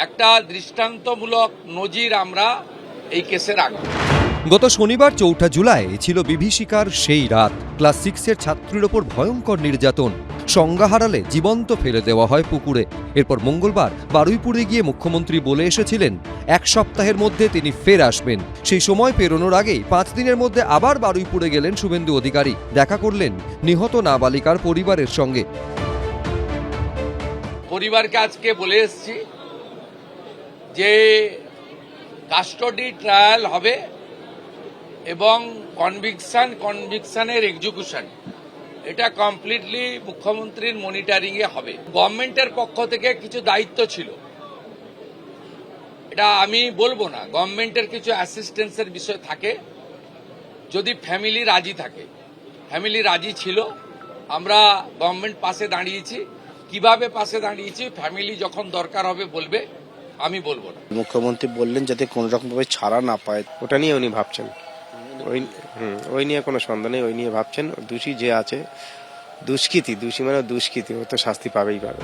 একটা দৃষ্টান্তমূলক নজির আমরা এই কেসে রাখব। গত শনিবার ৪ জুলাই ছিল বিভীষিকার সেই রাত। ক্লাস 6-এর ছাত্রীর ওপর ভয়ঙ্কর নির্যাতন, সংজ্ঞা হারালে জীবন্ত ফেলে দেওয়া হয় পুকুরে। এরপর মঙ্গলবার বারুইপুরে গিয়ে মুখ্যমন্ত্রী বলে এসেছিলেন 1 সপ্তাহের মধ্যে তিনি ফের আসবেন। সেই সময় পেরোনোর আগেই 5 দিনের মধ্যে আবার বারুইপুরে গেলেন শুভেন্দু অধিকারী। দেখা করলেন নিহত নাবালিকার পরিবারের সঙ্গে। পরিবারকে আজকে বলে এসেছি যে কাস্টডি ট্রায়াল হবে এবং কনভিকশনের এক্সিকিউশন এটা কমপ্লিটলি মুখ্যমন্ত্রীর মনিটরিং এ হবে। গভর্নমেন্টের পক্ষ থেকে কিছু দায়িত্ব ছিল, এটা আমি বলবো না, গভর্নমেন্টের কিছু অ্যাসিস্ট্যান্সের বিষয় থাকে যদি ফ্যামিলি রাজি থাকে। ফ্যামিলি রাজি ছিল, আমরা গভর্নমেন্ট পাশে দাঁড়িয়েছি। কিভাবে পাশে দাঁড়িয়েছি ফ্যামিলি যখন দরকার হবে বলবে, আমি বলবো না। মুখ্যমন্ত্রী বললেন যাতে কোন রকম ভাবে ছাড়া না পায়, ওটা নিয়ে উনি ভাবছেন। ওই নিয়ে কোনো সন্দেহ নেই, ওই নিয়ে ভাবছেন। দোষী যে আছে, দোষী মানে দুষ্কৃতী, ও তো শাস্তি পাবেই পাবে।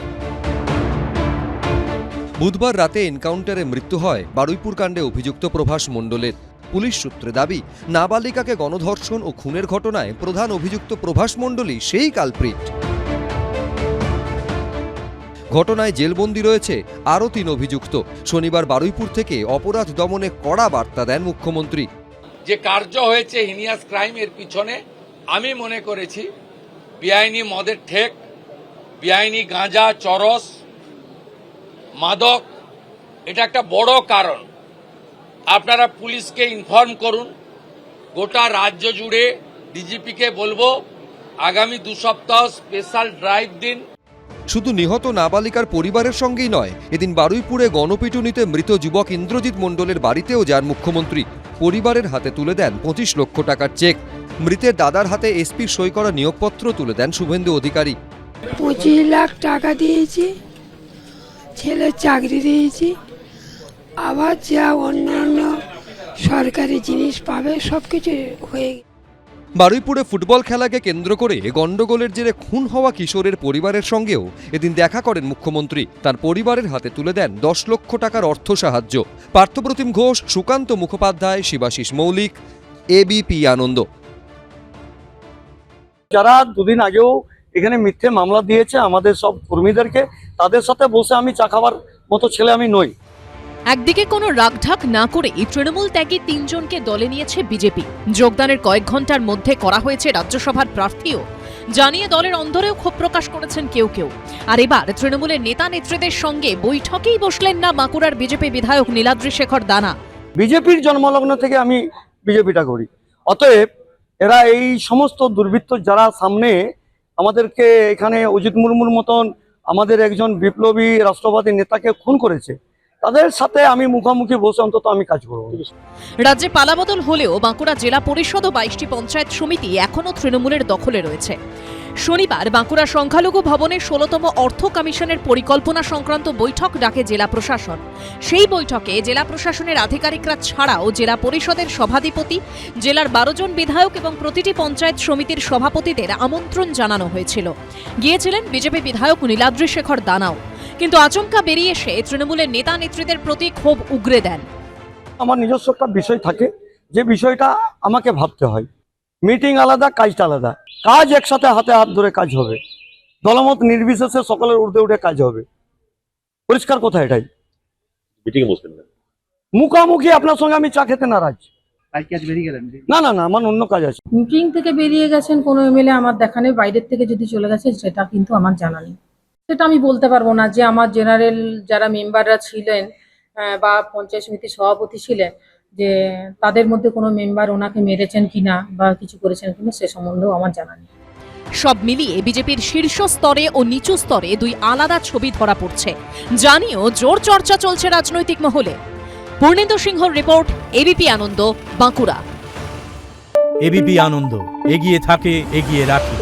বুধবার রাতে এনকাউন্টারে মৃত্যু হয় বারুইপুর কাণ্ডে অভিযুক্ত প্রভাস মণ্ডলের। পুলিশ সূত্রে দাবি, নাবালিকাকে গণধর্ষণ ও খুনের ঘটনায় প্রধান অভিযুক্ত প্রভাস মণ্ডলই সেই কালপ্রিট। ঘটনায় জেলবন্দি রয়েছে আরও 3 অভিযুক্ত। শনিবার বারুইপুর থেকে অপরাধ দমনে কড়া বার্তা দেন মুখ্যমন্ত্রী। যে কার্য হয়েছে হিনিয়াস ক্রাইম, এর পিছনে আমি মনে করেছি বেআইনি মদের ঠেক, বেআইনি গাঁজা, চরস, মাদক, এটা একটা বড় কারণ। আপনারা পুলিশকে ইনফর্ম করুন, গোটা রাজ্য জুড়ে ডিজিপিকে বলবো আগামী 2 সপ্তাহ স্পেশাল ড্রাইভ দিন। শুধু নিহত নাবালিকার পরিবারের সঙ্গেই নয়, এদিন বারুইপুরে গণপিটুনিতে মৃত যুবক ইন্দ্রজিৎ মণ্ডলের বাড়িতেও যান মুখ্যমন্ত্রী। পরিবারের হাতে তুলে দেন 25 লক্ষ টাকার চেক। মৃতের দাদার হাতে এসপির সই করা নিয়োগপত্র তুলে দেন শুভেন্দু অধিকারী। 25 লাখ টাকা দিয়েছি, ছেলের চাকরি দিয়েছি, আবার যা অন্যান্য সরকারি জিনিস পাবে সবকিছু হয়ে। বারুইপুরে ফুটবল খেলাকে কেন্দ্র করে গন্ডগোলের জেরে খুন হওয়া কিশোরের পরিবারের সঙ্গেও এদিন দেখা করেন মুখ্যমন্ত্রী। তার পরিবারের হাতে তুলে দেন 10 লক্ষ টাকার অর্থ সাহায্য। পার্থপ্রতিম ঘোষ, সুকান্ত মুখোপাধ্যায়, শিবাশিস মৌলিক, এবিপি আনন্দ। যারা 2 দিন আগেও এখানে মিথ্যে মামলা দিয়েছে আমাদের সব কর্মীদেরকে, তাদের সাথে বসে আমি চা খাবার মতো ছেলে আমি নই। একদিকে কোনো রাগঢাক না করে তৃণমূল ত্যাগী 3 জনকে দলে নিয়েছে বিজেপি। যোগদানের কয়েক ঘন্টার মধ্যে করা হয়েছে রাজ্যসভার প্রার্থীও জানিয়ে দলের অন্দরেও ক্ষোভ প্রকাশ করেছেন কেউ কেউ। আর এবার তৃণমূলের নেতা নেত্রীদের সঙ্গে বৈঠকেই বসলেন না বাঁকুড়ার বিজেপি বিধায়ক নীলাদ্রি শেখর দানা। বিজেপির জন্মলগ্ন থেকে আমি বিজেপিটা করি, অতএব এরা এই সমস্ত দুর্বৃত্ত যারা সামনে আমাদেরকে এখানে অজিত মুর্মুর মতন আমাদের একজন বিপ্লবী রাষ্ট্রবাদী নেতাকে খুন করেছে, তাদের সাথে আমি মুখোমুখি বসে অন্তত আমি কাজ করব। রাজ্যে পালাবদল হলেও বাঁকুড়া জেলা পরিষদ ও 22টি পঞ্চায়েত সমিতি এখনও তৃণমূলের দখলে রয়েছে। শনিবার বাঁকুড়া সংখ্যালঘু ভবনে 16তম অর্থ কমিশনের পরিকল্পনা সংক্রান্ত বৈঠক ডাকে জেলা প্রশাসন। সেই বৈঠকে জেলা প্রশাসনের আধিকারিকরা ছাড়াও জেলা পরিষদের সভাধিপতি, জেলার 12 জন বিধায়ক এবং প্রতিটি পঞ্চায়েত সমিতির সভাপতিদের আমন্ত্রণ জানানো হয়েছিল। গিয়েছিলেন বিজেপি বিধায়ক নীলাদ্রি শেখর দানাও। কিন্তু আচমকা বেরিয়ে এসে তৃণমূলের নেতা নেত্রীদের প্রতি ক্ষোভ উগরে দেন। আমার নিজস্ব একটা বিষয় থাকে, যে বিষয়টা আমাকে ভাবতে হয়। মিটিং আলাদা, কাজটা আলাদা। কাজ একসাথে হাতে হাত ধরে কাজ হবে, দলমত নির্বিশেষে সকলের ঊর্ধ্বে উঠে কাজ হবে। পরিষ্কার কথা এটাই। মুখামুখি আপনার সঙ্গে আমি চা খেতে নারাজ। না না না, আমার অন্য কাজ আছে। মিটিং থেকে বেরিয়ে গেছেন কোনো এমএলএ আমার দেখা নেই, বাইরের থেকে যদি চলে গেছে সেটা কিন্তু আমার জানা নেই। সেটা আমি বলতে পারবো না যে আমার জেনারেল যারা মেম্বাররা ছিলেন বা পঞ্চায়েত সমিতির সভাপতি ছিলেন, যে তাদের মধ্যে কোনো মেম্বার ওনাকে মেরেছেন কিনা বা কিছু করেছেন কিনা সে সম্বন্ধেও আমার জানা নেই। সব মিলিয়ে বিজেপির শীর্ষ স্তরে ও নিচু স্তরে 2 আলাদা ছবি ধরা পড়ছে, জানিয়েও জোর চর্চা চলছে রাজনৈতিক মহলে। পূর্ণেন্দু সিংহর রিপোর্ট, এবিপি আনন্দ, বাঁকুড়া। এবিপি আনন্দ, এগিয়ে থাকে, এগিয়ে রাখে।